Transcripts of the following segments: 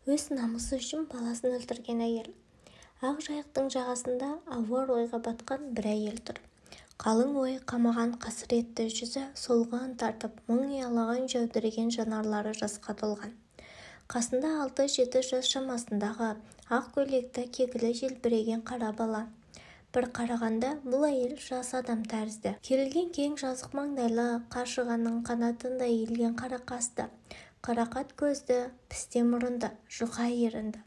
Өз намысы үшін баласын өлтірген әйел. Ақ жайықтың жағасында ауыр ойға батқан бір әйел тұр. Қалың ой қамаған қасіретті жүзі солған тартып, мұң ұялаған жәудіреген жанарлары жасқа толған. Қасында 6-7 жас шамасындағы ақ көйлекті кекілі желбіреген қара бала. Бір қарағанда бұл әйел жас адам тәрізді. Керілген кең жазық маңдайлы, қаршығаның қанатындай иілген қара қасты, қарақат көзді, пісте мұрынды, жұқа ерінді.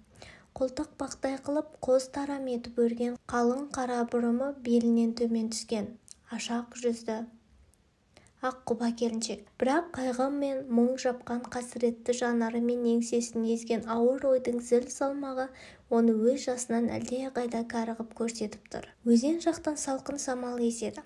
Қолтық бақтай қылып қос тарам етіп өрген қалың қара бұрымы белінен төмен түскен, ашақ жүзді ақ құба келіншек. Бірақ қайғы мен мұң жапқан қасіретті жанары мен еңсесін езген ауыр ойдың зіл салмағы оны өз жасынан әлдеқайда кәрі қып көрсетіп тұр. Өзен жақтан салқын самал еседі.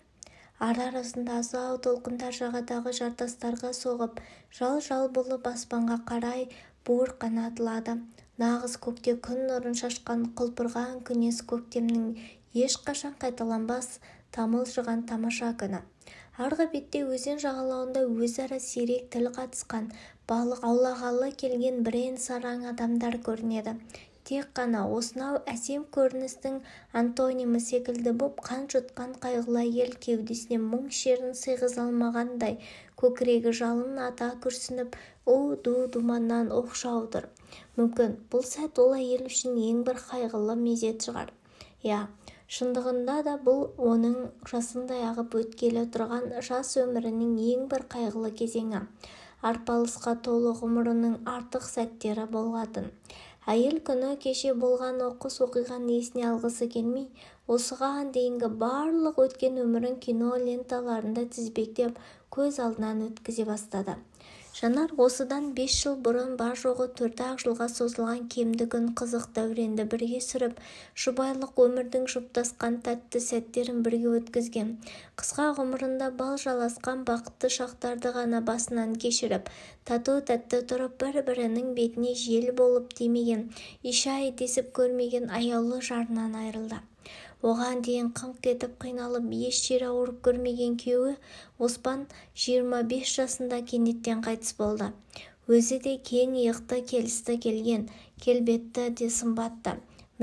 Ара-арасында азау толқындар жағадағы жартастарға соғып, жал-жал болып аспанға қарай буырқана атылады. Нағыз көкте күн нұрын шашқан құлпырған күнес көктемнің ешқашан қайталанбас тамылжыған тамаша күні. Арғы бетте өзен жағалауында өзара сирек тіл қатысқан, балық аулағалы келген бірен-саран адамдар көрінеді. Тек қана осынау әсем көріністің антонимі секілді боп қан жұтқан қайғылы әйел кеудесіне мұң шерін сыйғыза алмағандай, көкірегі жалын ата күрсініп, у-ду думаннан оқшаудыр. Мүмкін бұл сәт ол әйел үшін ең бір қайғылы мезет шығар. Шындығында да бұл оның жасындай ағып өткелі тұрған жас өмірінің ең бір қайғылы кезеңі. Арпалысқа толы ғұмырының артық сәттері болатын. Әйел күні кеше болған оқыс оқиғаны есіне алғысы келмей, осыған дейінгі барлық өткен өмірін кино ленталарында тізбектеп көз алдынан өткізе бастады. Жанар осыдан 5 жыл бұрын бар жоғы 4-ақ жылға созылған кемді күн қызық дәуренді бірге сүріп, жұбайлық өмірдің жұптасқан тәтті сәттерін бірге өткізген. Қысқа ғұмырында бал жаласқан бақытты шақтарды ғана басынан кешіріп, тату-тәтті тұрып бір-бірінің бетіне жел болып тимеген, ишай десіп көрмеген аяулы жарынан айырылды. Оған дейін қыңқ етіп қиналып еш жер ауырып көрмеген күйеуі Оспан 25 жасында кенеттен қайтыс болды. Өзі де кең иықты келісті келген, келбетті де сымбатты.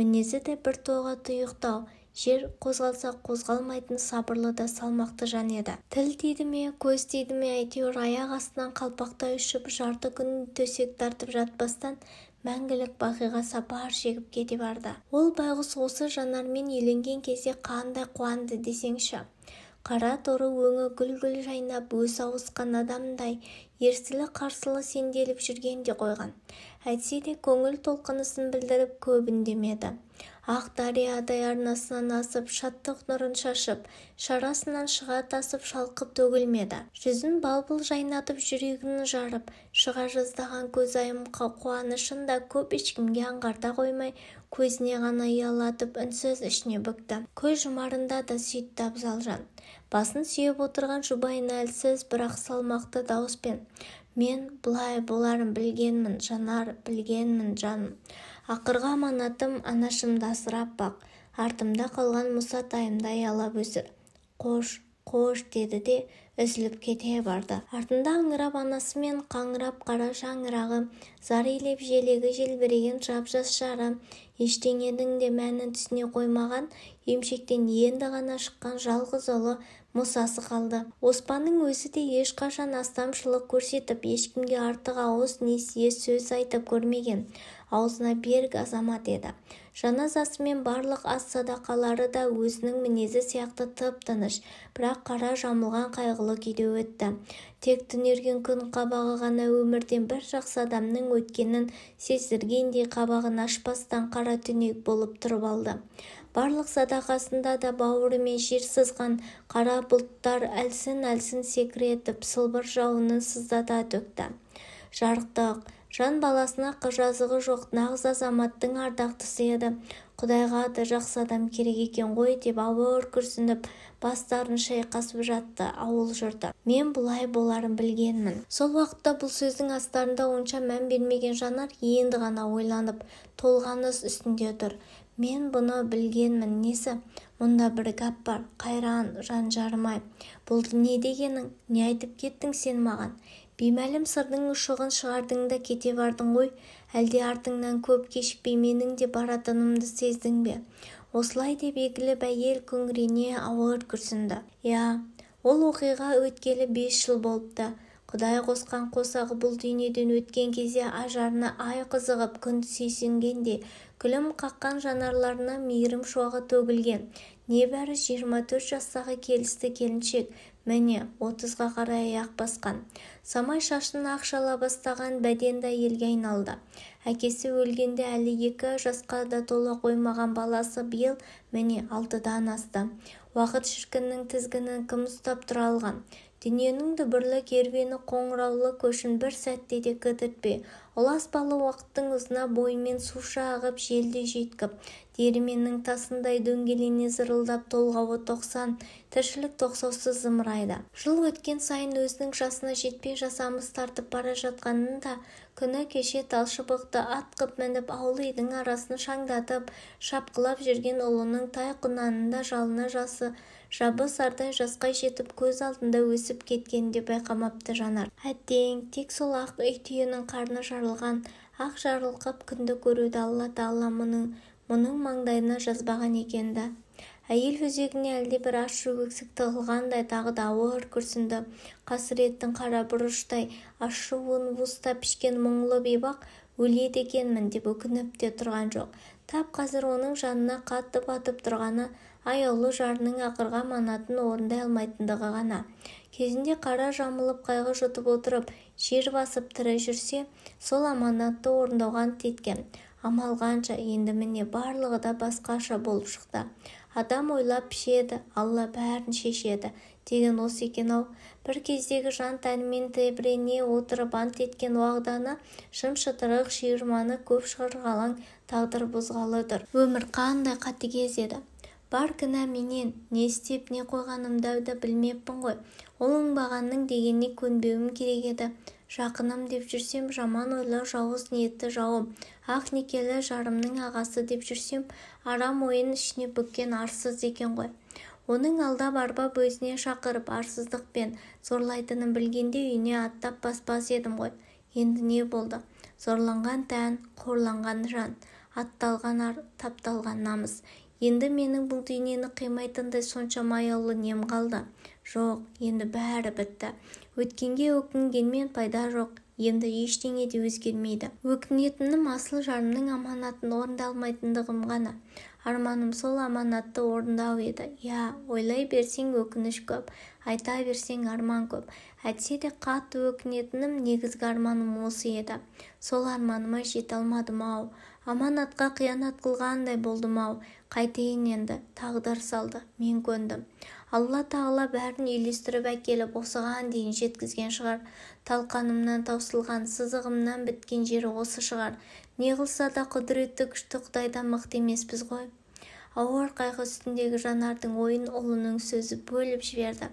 Мінезі де бір тоға тұйықтау, жер қозғалса қозғалмайтын сабырлы да салмақты жан еді. Тіл тиді ме, көз тиді ме, әйтеуір аяқ астынан қалпақтай ұшып жарты күн төсек тартып жатпастан мәңгілік бақиға сапар шегіп кете барды. Ол байғұс осы жанармен үйленген кезде қандай қуанды десеңші. Қара торы өңі гүл-гүл жайнап өзі ауысқан адамдай ерсілі-қарсылы сенделіп жүрген де қойған. Әйтсе де көңіл толқынысын білдіріп көп үндемеді. Ақ дариядай арнасынан асып, шаттық нұрын шашып, шарасынан шыға тасып шалқып төгілмеді. Жүзін балбыл жайнатып, жүрегін жарып, шыға жаздаған көзайым қуанышын да көп ешкімге аңғарта қоймай, көзіне ғана ұялатып үнсіз ішіне бүкті. Көз жұмарында да сөйтті абзал жан. Басын сүйеп отырған жұбайына әлсіз бірақ салмақты дауыспен: «Мен бұлай боларын білгенмін, Жанар, білгенмін жаным. Ақырғы аманатым анашымды асырап бақ, артымда қалған мұсатайымды аялап өсір. Қош, қош» деді де үзіліп кете барды. Артында аңырап анасы мен қаңырап қара шаңырағы, зар илеп желегі желбіреген жап-жас жары, ештеңенің де мәнін түсіне қоймаған, емшектен енді ғана шыққан жалғыз ұлы Мұсасы қалды. Оспанның өзі де ешқашан астамшылық көрсетіп, ешкімге артық ауыз несие сөз айтып көрмеген аузына берік азамат еді. Жаназасы мен барлық ас-садақалары да өзінің мінезі сияқты тып-тыныш, бірақ қара жамылған қайғылы күйде өтті. Тек түнерген күн қабағы ғана өмірден бір жақсы адамның өткенін сездіргендей қабағын ашпастан қара түнек болып тұрып алды. Барлық садақасында да бауырымен жер сызған қара бұлттар әлсін-әлсін секіретіп сылбыр жауынын сыздата төкті. Жарықтық, жан баласына жазығы жоқ нағыз азаматтың ардақтысы еді. Құдайға да жақсы адам керек екен ғой деп ауыр күрсініп, бастарын шайқасып жатты ауыл жұрты. Мен бұлай боларын білгенмін. Сол уақытта бұл сөздің астарында онша мән бермеген Жанар енді ғана ойланып, толғаныс үстінде тұр. Мен бұны білгенмін, несі? Мұнда бір гәп бар, Қайран, жан жарымай. Бұл не дегенің? Не айтып кеттің сен маған? беймәлім сырдың ұшығын шығардың да кете бардың ғой, әлде артыңнан көп кешікпей менің де баратынымды сездің бе? Осылай деп егіліп әйел күңірене ауыр күрсінді. Ол оқиға өткелі 5 жыл болыпты. Құдай қосқан қосағы бұл дүниеден өткен кезде ажарына ай қызығып күн сүйсінгенде күлім қаққан жанарларына мейірім шуағы төгілген. Небәрі 24 жастағы келісті келіншек, міне 30-ға қарай аяқ басқан. Самай шашын ақшала бастаған бәденді әйелге айналды. Әкесі өлгенде әлі 2 жасқа да тола қоймаған баласы биыл міне 6-дан асты. Уақыт шіркіннің тізгінін кім ұстап тұра алған? Дүниенің дүбірлі керуені қоңыраулы көшін бір сәтте де кідіртпей, ұласпалы уақыттың ұзына бойымен суша ағып желді жүйткіп, диірменнің тасындай дөңгелене зырылдап толғауы 90, тіршілік тоқсаусыз зымырайды. Жыл өткен сайын өзінің жасына жетпей жасамыс тартып бара жатқанын да, күні кеше талшыбықты ат қып мініп ауыл үйдің арасын шаңдатып, шапқылап жүрген ұлының тай құнанында жалына жасы жабысардай жасқа жетіп көз алдында өсіп кеткенде байқамапты Жанар. Әттең, тек сол ақ үй түйенің қарны жарылған, ақ жарылқап күнді көруді Алла Тағала мұның маңдайына жазбаған екенді. Әйел өзегіне әлде бір ащы өксік тығылғандай тағы да ауыр күрсінді. Қасіреттің қара бұрыштай ашуын уыстап ішкен мұңлы бейбақ өледі екенмін деп өкініп те тұрған жоқ. Тап қазір оның жанына қатты батып тұрғаны аяулы жарының ақырғы аманатын орындай алмайтындығы ғана. Кезінде қара жамылып қайғы жұтып отырып, жер басып тірі жүрсе, сол аманатты орындауға ант еткен. Амал қанша, енді міне барлығы да басқаша болып шықты. Адам ойлап пішеді, Алла бәрін шешеді деген осы екен-ау. Бір кездегі жан тәнімен тебірене отырып ант еткен уағданы шым-шытырық шиырманы көп шығарғалаң тағдыр бұзғалы тұр. Өмір қандай қатыгез еді. Бар кінә менен, не істеп не қойғанымды да білмеппін ғой. Ол оңбағанның дегеніне көнбеуім керек еді. Жақыным деп жүрсем, жаман ойлы жауыз ниетті жауым, ақ некелі жарымның ағасы деп жүрсем, арам ойын ішіне бүккен арсыз екен ғой. Оның алдап арбап өзіне шақырып арсыздықпен зорлайтынын білгенде үйіне аттап баспас едім ғой. Енді не болды? Зорланған тән, қорланған жан, атталған ар, тапталған намыс. Енді менің бұл дүниені қимайтындай соншама аяулы нем қалды? Жоқ, енді бәрі бітті. Өткенге өкінгенмен пайда жоқ. Енді ештеңе де өзгермейді. Өкінетінім асыл жарымның аманатын орындалмайтындығым ғана. Арманым сол аманатты орындау еді. Ойлай берсең өкініш көп, айта берсең арман көп. Әтсе де қатты өкінетінім негізгі арманым осы еді. Сол арманыма жете алмадым-ау. Аманатқа қиянат қылғандай болдым-ау. Қайтейін енді, тағдыр салды, мен көндім. Алла Тағала бәрін үйлестіріп әкеліп осыған дейін жеткізген шығар. Талқанымнан таусылған, сызығымнан біткен жері осы шығар. Не қылса да құдіретті күшті Құдайдан мықты емеспіз ғой. Ауыр қайғы үстіндегі Жанардың ойын ұлының сөзі бөліп жіберді.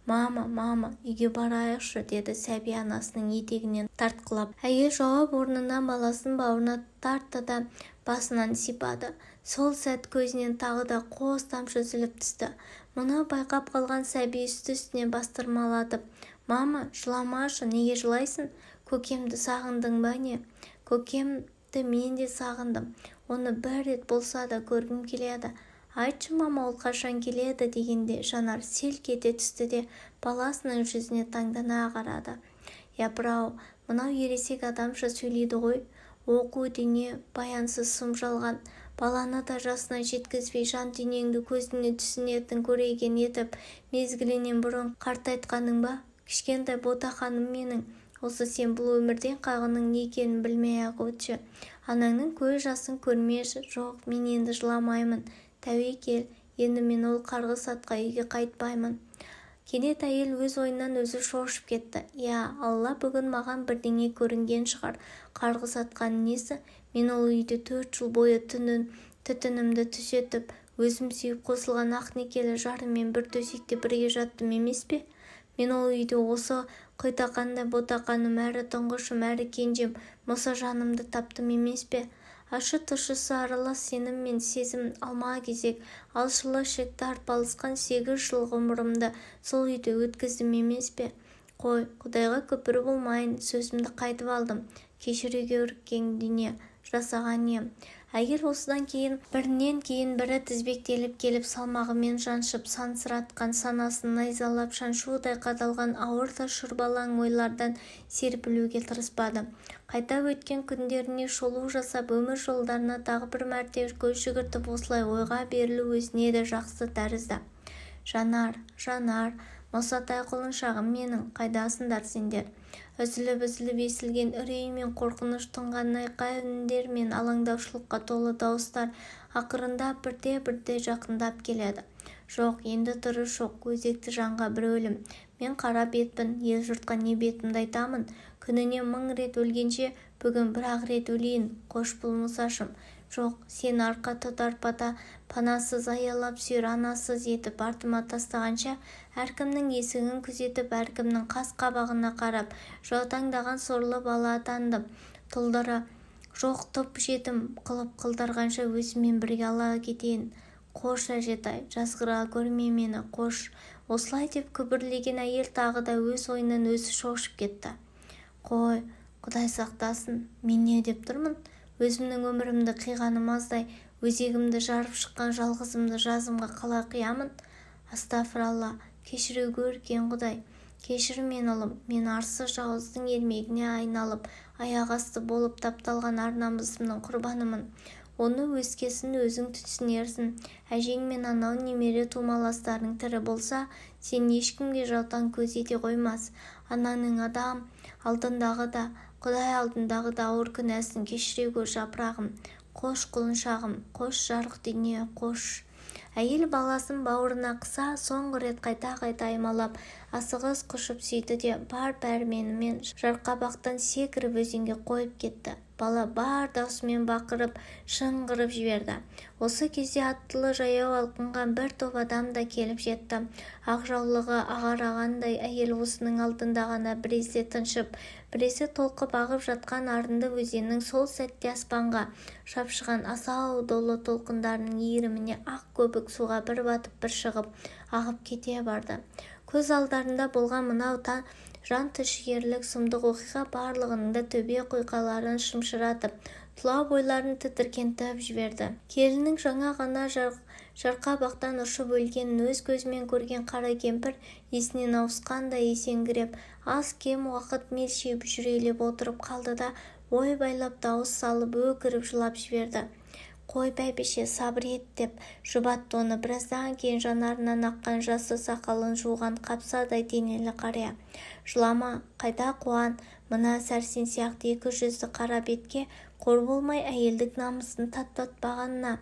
Мама, үйге барайықшы, деді сәби анасының етегінен тартқылап. Әйел жауап орнына баласын бауырына тартты да басынан сипады. Сол сәт көзінен тағы да қос тамшы үзіліп түсті. Мұны байқап қалған сәби үсті-үстіне бастырмалатып, «Мама, жыламашы, неге жылайсың? Көкемді сағындың ба не?» «Көкемді мен де сағындым. Оны бір рет болса да көргім келеді. Айтшы, мама, ол қашан келеді?» дегенде Жанар селк ете түсті де баласының жүзіне таңдана қарады. «Япыр-ау, мынау ересек адамша сөйлейді ғой. Оқу дүние баянсыз сұм жалған. Баланы да жасына жеткізбей жан дүниеңді көзіне түсінетін көреген етіп, мезгілінен бұрын қартайтқаның ба? Кішкентай ботақаным менің, осы сен бұл өмірден қайғының не екенін білмей-ақ өтші. Анаңның көз жасын көрмеші. Жоқ, мен енді жыламаймын. Тәуекел, енді мен ол қарғыс атқа үйге қайтпаймын». Кенет әйел өз ойынан өзі шошып кетті. Алла бүгін маған бірдеңе көрінген шығар. Қарғыс атқан несі? Мен ол үйде 4 жыл бойы түтінімді түзетіп, өзім сүйіп қосылған ақ некелі жарыммен бір төсекте бірге жаттым емес пе? Мен ол үйде осы құйтақандай ботақаным, әрі тұңғышым, әрі кенжем, мұса жанымды таптым емес пе? Ашы-тұшысы аралас сенім мен сезім алма-кезек, алшылы шекті арпалысқан 8 жыл ғұмырымды сол үйде өткіздім емес пе? Қой, Құдайға күпір болмайын, сөзімді қайтып алдым. Кешіруге үріккен дүние, жасаған ем. Әйел осыдан кейін бірінен кейін бірі тізбектеліп келіп салмағымен жаншып сансыратқан санасын найзалап шаншудай қадалған ауыр да шұрбалаң ойлардан серпілуге тырыспады. Қайта өткен күндеріне шолу жасап өмір жолдарына тағы бір мәрте көз жүгіртіп осылай ойға берілу өзіне де жақсы тәрізді. Жанар, Мұсатай құлыншағым менің, қайдасыңдар сендер? Үзіліп-үзіліп естілген үрей мен қорқыныш тұнған айқай үндер мен алаңдаушылыққа толы дауыстар ақырында бірте-бірте жақындап келеді. Жоқ, енді тұрыш жоқ, өзекті жанға бір өлім. Мен қара бетпін, ел-жұртқа не бетімді айтамын? Күніне 1000 рет өлгенше, бүгін 1 рет өлейін, қош бол Мұсашым. Жоқ, сен арқа тұтар панасыз аялап сүйір анасыз етіп артыма тастағанша, әркімнің есігін күзетіп, әркімнің қас-қабағына қарап, жаутаңдаған сорлы бала атандым. Тұлдыры жоқ топ жетім қылып қылдарғанша өзімен бірге ала кетейін. Қош әжетай, жазғыра көрме мені, қош. Осылай деп күбірлеген әйел тағы да өз ойынан өзі шошып кетті. Қой, Құдай сақтасын, мен не деп тұрмын? Өзімнің өмірімді қиғаным аздай, өзегімді жарып шыққан жалғызымды жазымға қалай қиямын? Астафыралла, кешіруге өркен Құдай. Кешір мен ұлым, мен арсыз жауыздың ермегіне айналып, аяқ асты болып тапталған ар-намысымның құрбанымын. Оны өскесін өзің түсінерсің. Әжең мен анау немере тумаластарың тірі болса, сен ешкімге жаутаң көз ете қоймас. Ананың адам алдындағы да, Құдай алдындағы да ауыр күнәсін кешіре гөр жапырағым. Қош құлыншағым, қош жарық дүние, қош. Әйел баласын бауырына қыса, соңғы рет қайта-қайта аймалап, асығыс құшып сүйді де бар пәрменімен жарқабақтан секіріп өзенге қойып кетті. Бала бар даусымен бақырып, шыңғырып жіберді. Осы кезде аттылы жаяу алқынған бір топ адам да келіп жетті. Ақ жаулығы ағарағандай әйел осының алдында ғана біресе тыншып, біресе толқып ағып жатқан арынды өзеннің сол сәтте аспанға шапшыған асау долы толқындарының иіріміне ақ көбік суға бір батып бір шығып ағып кете барды. Көз алдарында болған мынау жан түршігерлік сұмдық оқиға барлығының да төбе құйқаларын шымшыратып, тұла бойларын тітіркентіп жіберді. Келіннің жаңа ғана жарқабақтан ұшып өлгенін өз көзімен көрген қара кемпір есінен ауысқандай есеңгіреп, аз кем уақыт мелшиіп жүрелеп отырып қалды да, ой байлап дауыс салып өкіріп жылап жіберді. Қой бәйбіше, сабыр ет деп жұбатты оны. Біраздан кейін жанарынан аққан жасы сақалын жуған қапсадай денелі қария. Жылама, қайда қуан, мына сәрсен сияқты 2 жүзді қара бетке қор болмай әйелдік намысын татпағанына.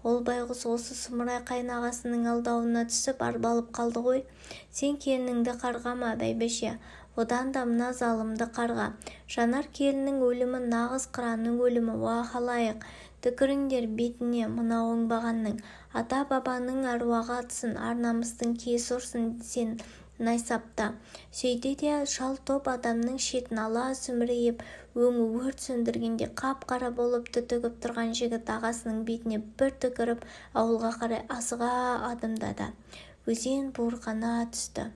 Ол байғұс осы сұмырай қайнағасының алдауына түсіп арбалып қалды ғой. Сен келініңді қарғама бәйбіше, одан да мына залымды қарға. Жанар келіннің өлімі нағыз қыранның өлімі, уа халайық. Түкіріңдер бетіне мына оңбағанның. Ата-бабаның әруағы атсын, ар-намыстың кесі ұрсын сен найсапта. Сөйде де шал топ адамның шетін ала сүмірейіп, өңі өрт сөндіргенде қап-қара болып түтігіп тұрған жігіт ағасының бетіне бір түкіріп ауылға қарай асыға адымдады. Өзен буырқана түсті.